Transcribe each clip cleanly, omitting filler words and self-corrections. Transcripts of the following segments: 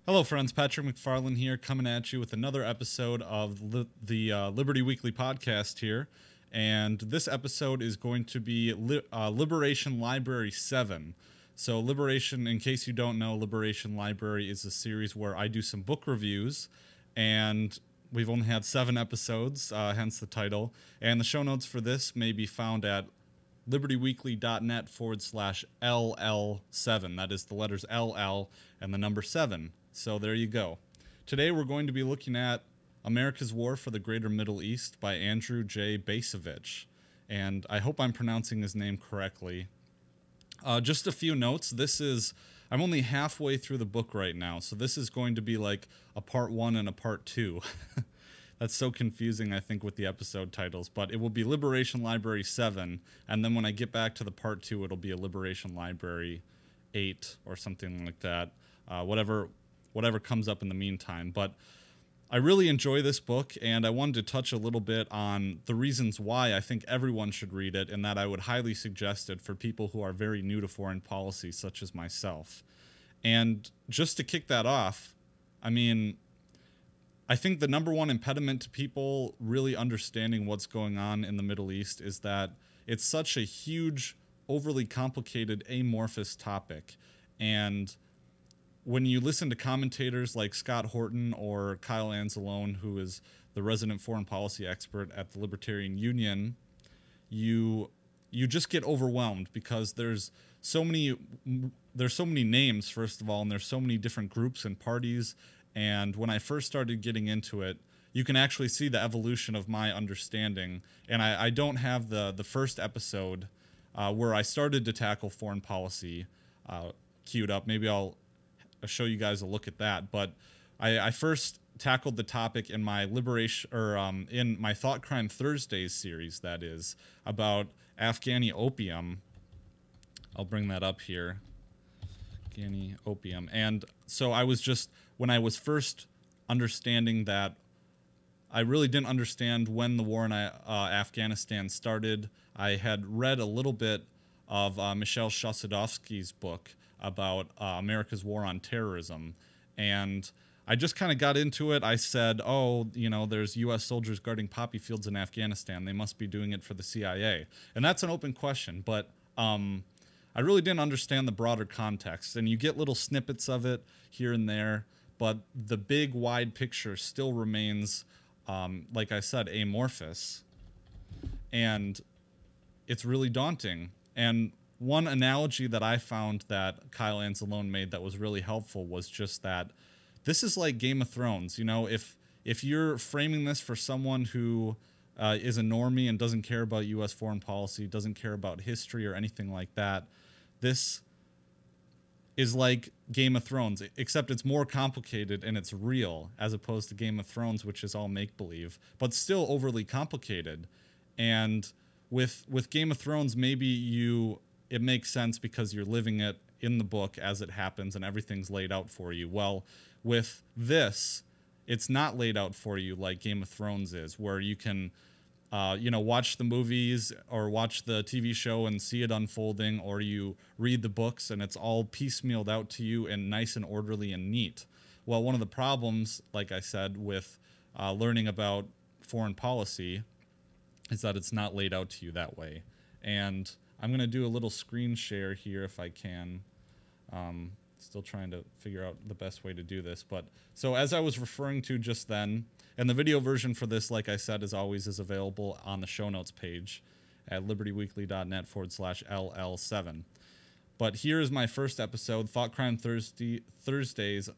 Hello friends, Patrick McFarlane here, coming at you with another episode of the Liberty Weekly podcast here. And this episode is going to be Liberation Library 7. So Liberation, in case you don't know, Liberation Library is a series where I do some book reviews, and we've only had 7 episodes, hence the title. And the show notes for this may be found at libertyweekly.net/LL7. That is the letters LL and the number 7. So there you go. Today we're going to be looking at America's War for the Greater Middle East by Andrew J. Bacevich. And I hope I'm pronouncing his name correctly. Just a few notes. I'm only halfway through the book right now, so this is going to be like a part 1 and a part 2. That's so confusing, I think, with the episode titles. But it will be Liberation Library 7, and then when I get back to the part 2, it'll be a Liberation Library 8 or something like that. Whatever comes up in the meantime. But I really enjoy this book, and I wanted to touch a little bit on the reasons why I think everyone should read it, and that I would highly suggest it for people who are very new to foreign policy, such as myself. And just to kick that off, I think the number one impediment to people really understanding what's going on in the Middle East is that it's such a huge, overly complicated, amorphous topic. And when you listen to commentators like Scott Horton or Kyle Anzalone, who is the resident foreign policy expert at the Libertarian Union, you just get overwhelmed because there's so many names, first of all, and there's so many different groups and parties. And when I first started getting into it, you can actually see the evolution of my understanding. And I don't have the first episode where I started to tackle foreign policy queued up. Maybe I'll show you guys a look at that. But I first tackled the topic in my in my Thought Crime Thursdays series, that is, about Afghani opium. I'll bring that up here. Afghani opium. And so when I was first understanding that, I really didn't understand when the war in Afghanistan started. I had read a little bit of Michel Chossudovsky's book about America's War on Terrorism, and I just kind of got into it. I said, there's U.S. soldiers guarding poppy fields in Afghanistan. They must be doing it for the CIA. And that's an open question, but I really didn't understand the broader context. And you get little snippets of it here and there, but the big, wide picture still remains, like I said, amorphous. And it's really daunting. And one analogy that I found that Kyle Anzalone made that was really helpful was just that this is like Game of Thrones. If you're framing this for someone who is a normie and doesn't care about U.S. foreign policy, doesn't care about history or anything like that, this is like Game of Thrones, except it's more complicated and it's real, as opposed to Game of Thrones, which is all make-believe, but still overly complicated. And with Game of Thrones, maybe it makes sense because you're living it in the book as it happens and everything's laid out for you. Well, with this, it's not laid out for you like Game of Thrones is, where you can watch the movies or watch the TV show and see it unfolding, or you read the books and it's all piecemealed out to you and nice and orderly and neat. Well, one of the problems, like I said, with learning about foreign policy is that it's not laid out to you that way. And I'm going to do a little screen share here if I can. Still trying to figure out the best way to do this. But so as I was referring to just then, and the video version for this, like I said, as always, is available on the show notes page at libertyweekly.net/LL7. But here is my first episode, Thought Crime Thursdays,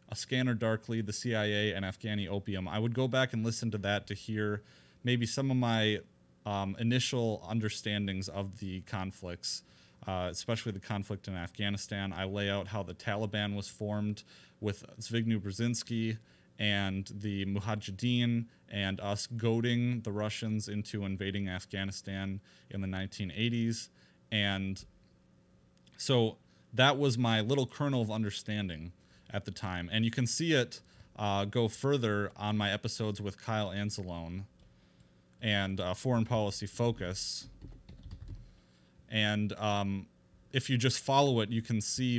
A Scanner Darkly, the CIA, and Afghani Opium. I would go back and listen to that to hear maybe some of my initial understandings of the conflicts, especially the conflict in Afghanistan. I lay out how the Taliban was formed with Zbigniew Brzezinski and the Mujahideen, and us goading the Russians into invading Afghanistan in the 1980s. And so that was my little kernel of understanding at the time. And you can see it go further on my episodes with Kyle Anzalone and Foreign Policy Focus. And if you just follow it, you can see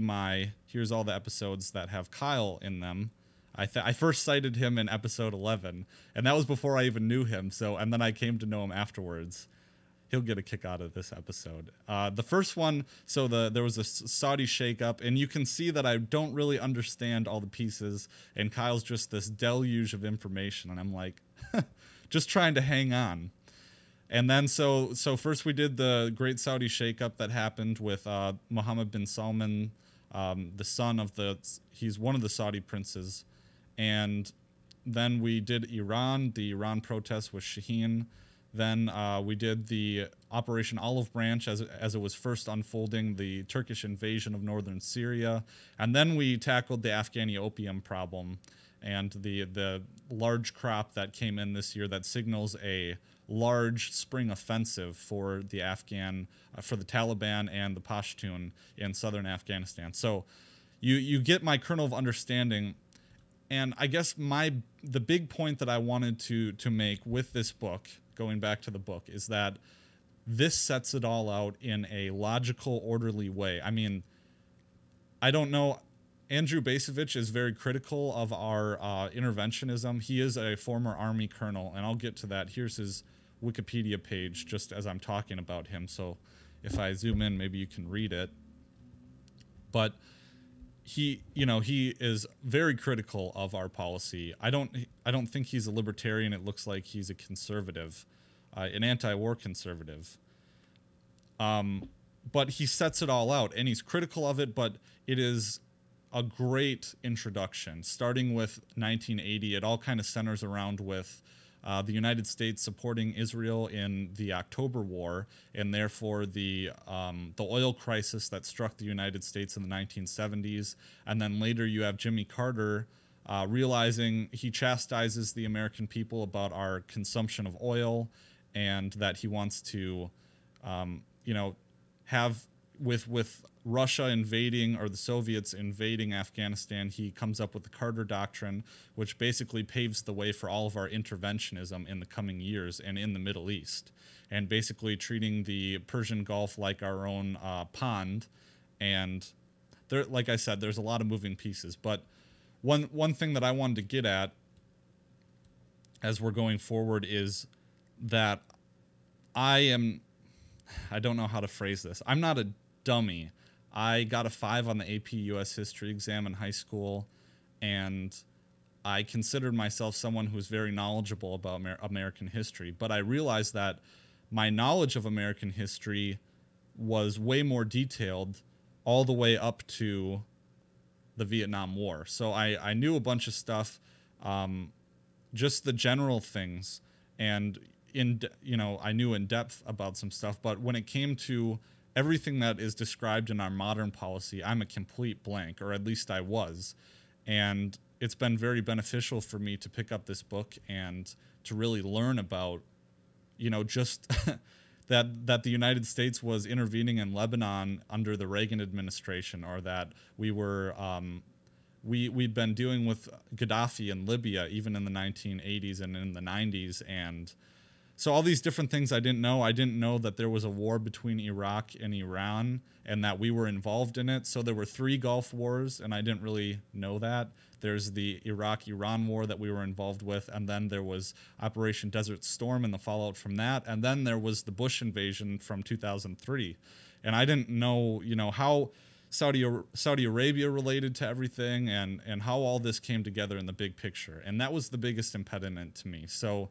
here's all the episodes that have Kyle in them. I first cited him in episode 11, and that was before I even knew him. So, and then I came to know him afterwards. He'll get a kick out of this episode. The first one, so there was a Saudi shakeup, and you can see that I don't really understand all the pieces, and Kyle's just this deluge of information, and I'm like, just trying to hang on. And then so first we did the Great Saudi shakeup that happened with Mohammed bin Salman, the son of he's one of the Saudi princes. And then we did Iran, the Iran protests with Shaheen. Then we did the Operation Olive Branch as it was first unfolding, the Turkish invasion of northern Syria. And then we tackled the Afghani opium problem and the large crop that came in this year that signals a large spring offensive for the for the Taliban and the Pashtun in southern Afghanistan. So you get my kernel of understanding. And I guess the big point that I wanted to make with this book, going back to the book, is that this sets it all out in a logical, orderly way. I mean, I don't know. Andrew Bacevich is very critical of our interventionism. He is a former Army colonel, and I'll get to that. Here's his Wikipedia page just as I'm talking about him. So if I zoom in, maybe you can read it. But he is very critical of our policy. I don't think he's a libertarian. It looks like he's a conservative, an anti-war conservative. But he sets it all out, and he's critical of it. But it is a great introduction, starting with 1980. It all kind of centers around with the United States supporting Israel in the October War, and therefore the oil crisis that struck the United States in the 1970s. And then later you have Jimmy Carter realizing he chastises the American people about our consumption of oil, and that he wants to, have with Russia invading, or the Soviets invading Afghanistan, he comes up with the Carter Doctrine, which basically paves the way for all of our interventionism in the coming years and in the Middle East, and basically treating the Persian Gulf like our own pond. And there, like I said, there's a lot of moving pieces. But one thing that I wanted to get at as we're going forward is that I don't know how to phrase this. I'm not a dummy. I got a 5 on the AP US History exam in high school, and I considered myself someone who's very knowledgeable about American history. But I realized that my knowledge of American history was way more detailed all the way up to the Vietnam War. So I knew a bunch of stuff, just the general things, and I knew in depth about some stuff. But when it came to everything that is described in our modern policy, I'm a complete blank, or at least I was. And it's been very beneficial for me to pick up this book and to really learn about, just that the United States was intervening in Lebanon under the Reagan administration, or that we'd been dealing with Gaddafi in Libya even in the 1980s and in the 90s. And so all these different things I didn't know. I didn't know that there was a war between Iraq and Iran and that we were involved in it. So there were 3 Gulf Wars, and I didn't really know that. There's the Iraq-Iran war that we were involved with, and then there was Operation Desert Storm and the fallout from that, and then there was the Bush invasion from 2003. And I didn't know, how Saudi Arabia related to everything, and how all this came together in the big picture. And that was the biggest impediment to me. So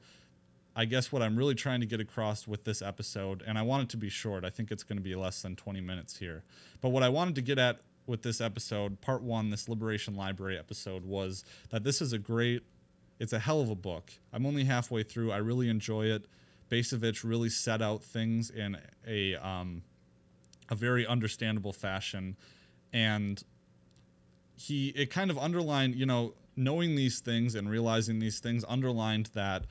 I guess what I'm really trying to get across with this episode, and I want it to be short, I think it's going to be less than 20 minutes here, but what I wanted to get at with this episode, part 1, this Liberation Library episode, was that this is it's a hell of a book. I'm only halfway through. I really enjoy it. Bacevich really set out things in a very understandable fashion, and it kind of underlined, knowing these things and realizing these things underlined that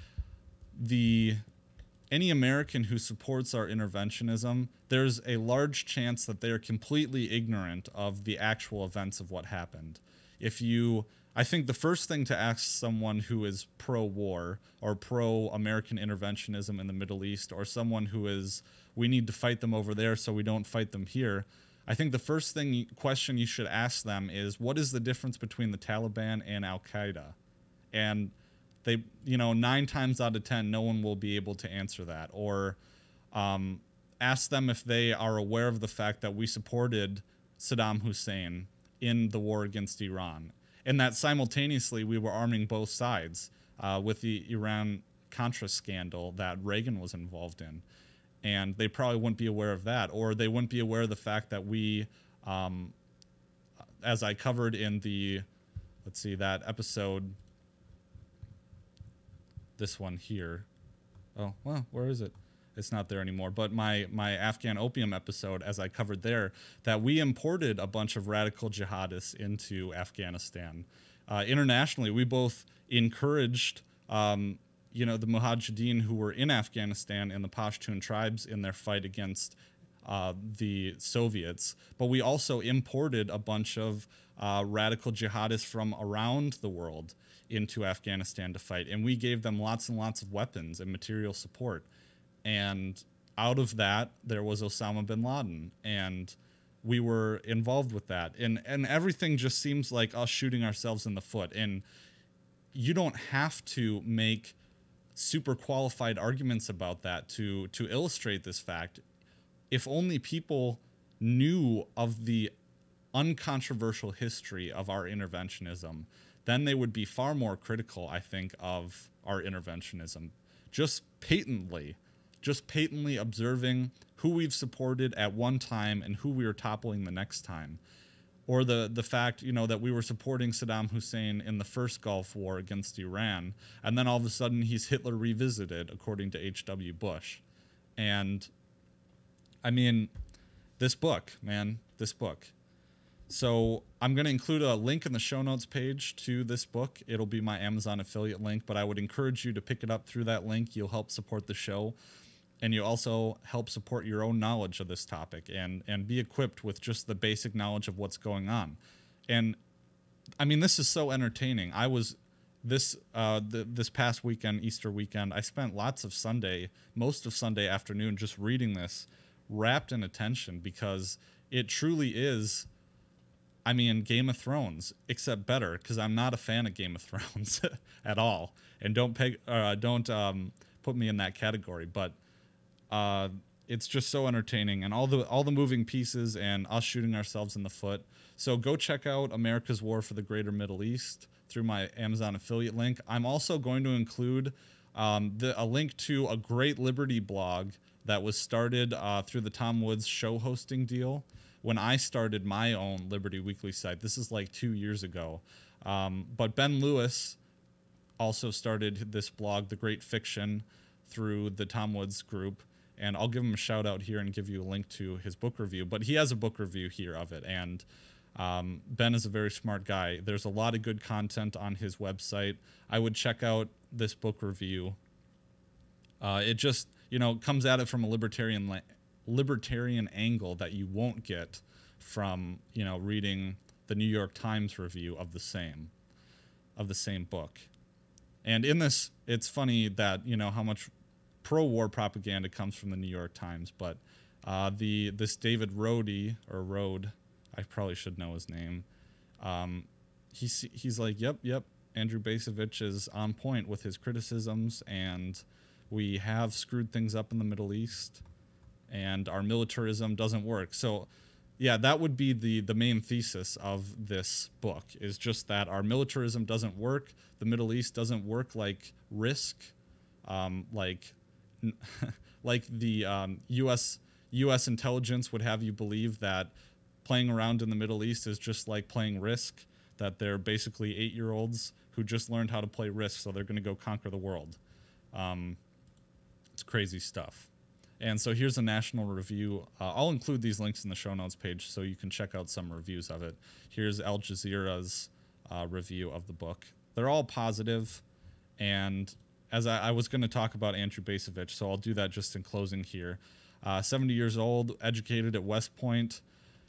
any American who supports our interventionism, there's a large chance that they are completely ignorant of the actual events of what happened. I think the first thing to ask someone who is pro-war or pro-American interventionism in the Middle East, or someone who is, we need to fight them over there so we don't fight them here, I think the first question you should ask them is, what is the difference between the Taliban and Al-Qaeda? And they, 9 times out of 10, no one will be able to answer that. Or ask them if they are aware of the fact that we supported Saddam Hussein in the war against Iran, and that simultaneously we were arming both sides with the Iran-Contra scandal that Reagan was involved in. And they probably wouldn't be aware of that, or they wouldn't be aware of the fact that we, as I covered in the, that episode, this one here. Oh, well, where is it? It's not there anymore. But my Afghan opium episode, as I covered there, that we imported a bunch of radical jihadists into Afghanistan. Internationally, we both encouraged the Mujahideen who were in Afghanistan and the Pashtun tribes in their fight against the Soviets, but we also imported a bunch of radical jihadists from around the world into Afghanistan to fight, and we gave them lots and lots of weapons and material support. And out of that, there was Osama bin Laden, and we were involved with that. And everything just seems like us shooting ourselves in the foot. And you don't have to make super qualified arguments about that to illustrate this fact. If only people knew of the uncontroversial history of our interventionism, then they would be far more critical, I think, of our interventionism. Just patently observing who we've supported at one time and who we are toppling the next time. Or the fact, that we were supporting Saddam Hussein in the first Gulf War against Iran, and then all of a sudden he's Hitler revisited, according to H.W. Bush. And, I mean, this book. So I'm going to include a link in the show notes page to this book. It'll be my Amazon affiliate link, but I would encourage you to pick it up through that link. You'll help support the show. And you also help support your own knowledge of this topic and be equipped with just the basic knowledge of what's going on. And I mean, this is so entertaining. I was this past weekend, Easter weekend, I spent most of Sunday afternoon just reading this, wrapped in attention, because it truly is, I mean, Game of Thrones, except better, because I'm not a fan of Game of Thrones at all. And don't put me in that category, but it's just so entertaining, and all the moving pieces and us shooting ourselves in the foot. So go check out America's War for the Greater Middle East through my Amazon affiliate link. I'm also going to include a link to a great Liberty blog that was started through the Tom Woods show hosting deal when I started my own Liberty Weekly site. This is like 2 years ago. But Ben Lewis also started this blog, The Great Fiction, through the Tom Woods group. And I'll give him a shout out here and give you a link to his book review. But he has a book review here of it. And Ben is a very smart guy. There's a lot of good content on his website. I would check out this book review. It just, comes at it from a libertarian angle that you won't get from, reading the New York Times review of the same book. And in this, it's funny that, how much pro-war propaganda comes from the New York Times, but this David Rode, I probably should know his name. He's like, yep, Andrew Bacevich is on point with his criticisms, and we have screwed things up in the Middle East, and our militarism doesn't work. So, yeah, that would be the main thesis of this book, is just that our militarism doesn't work. The Middle East doesn't work like Risk, like the U.S. intelligence would have you believe that playing around in the Middle East is just like playing Risk, that they're basically 8-year-olds who just learned how to play Risk, so they're going to go conquer the world. It's crazy stuff. And so here's a national review. I'll include these links in the show notes page so you can check out some reviews of it. Here's Al Jazeera's review of the book. They're all positive, and as I was going to talk about Andrew Bacevich, so I'll do that just in closing here. 70 years old, educated at West Point.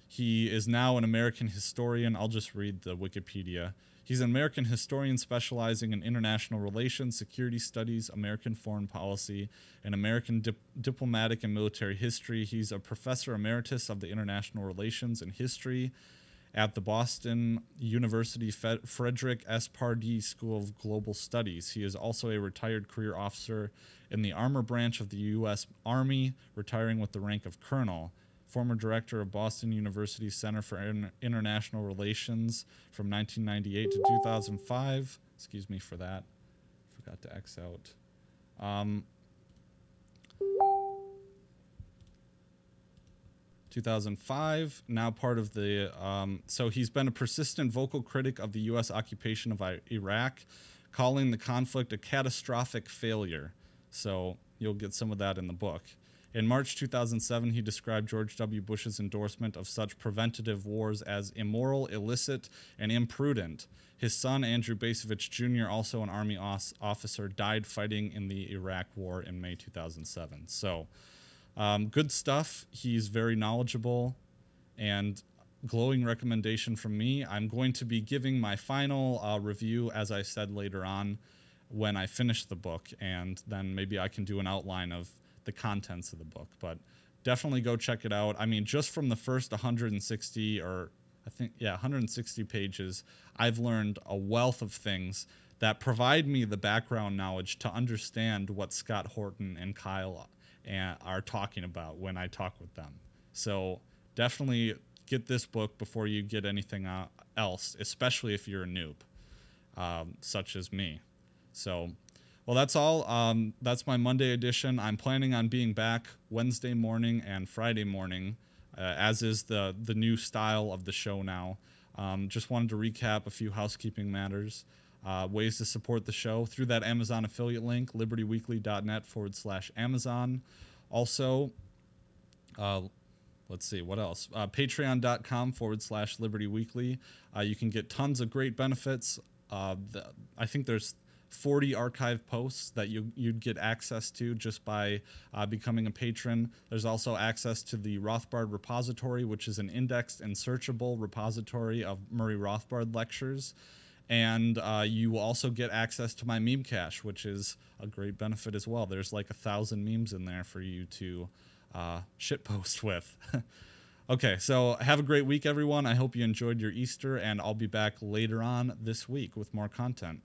He is now an American historian. I'll just read the Wikipedia. He's an American historian specializing in international relations, security studies, American foreign policy, and American diplomatic and military history. He's a professor emeritus of the international relations and history at the Boston University Frederick S. Pardee School of Global Studies. He is also a retired career officer in the armor branch of the U.S. Army, retiring with the rank of colonel. Former director of Boston University Center for International Relations from 1998 to 2005. Excuse me for that. Forgot to X out. 2005, now part of the, so he's been a persistent vocal critic of the U.S. occupation of Iraq, calling the conflict a catastrophic failure. So you'll get some of that in the book. In March 2007, he described George W. Bush's endorsement of such preventative wars as immoral, illicit, and imprudent. His son, Andrew Bacevich Jr., also an Army officer, died fighting in the Iraq War in May 2007. So, good stuff. He's very knowledgeable, and glowing recommendation from me. I'm going to be giving my final review, as I said later on, when I finish the book, and then maybe I can do an outline of the contents of the book. But definitely go check it out. I mean, just from the first 160 or I think, yeah, 160 pages, I've learned a wealth of things that provide me the background knowledge to understand what Scott Horton and Kyle are talking about when I talk with them. So definitely get this book before you get anything else, especially if you're a noob, such as me. So, well, that's all. That's my Monday edition. I'm planning on being back Wednesday morning and Friday morning, as is the new style of the show now. Just wanted to recap a few housekeeping matters. Ways to support the show through that Amazon affiliate link, libertyweekly.net/Amazon. Also, let's see, what else? Patreon.com/libertyweekly. You can get tons of great benefits. I think there's 40 archive posts that you'd get access to just by becoming a patron. There's also access to the Rothbard repository, which is an indexed and searchable repository of Murray Rothbard lectures. And you will also get access to my meme cache, which is a great benefit as well. There's like 1,000 memes in there for you to shitpost with. Okay, so have a great week, everyone. I hope you enjoyed your Easter, and I'll be back later on this week with more content.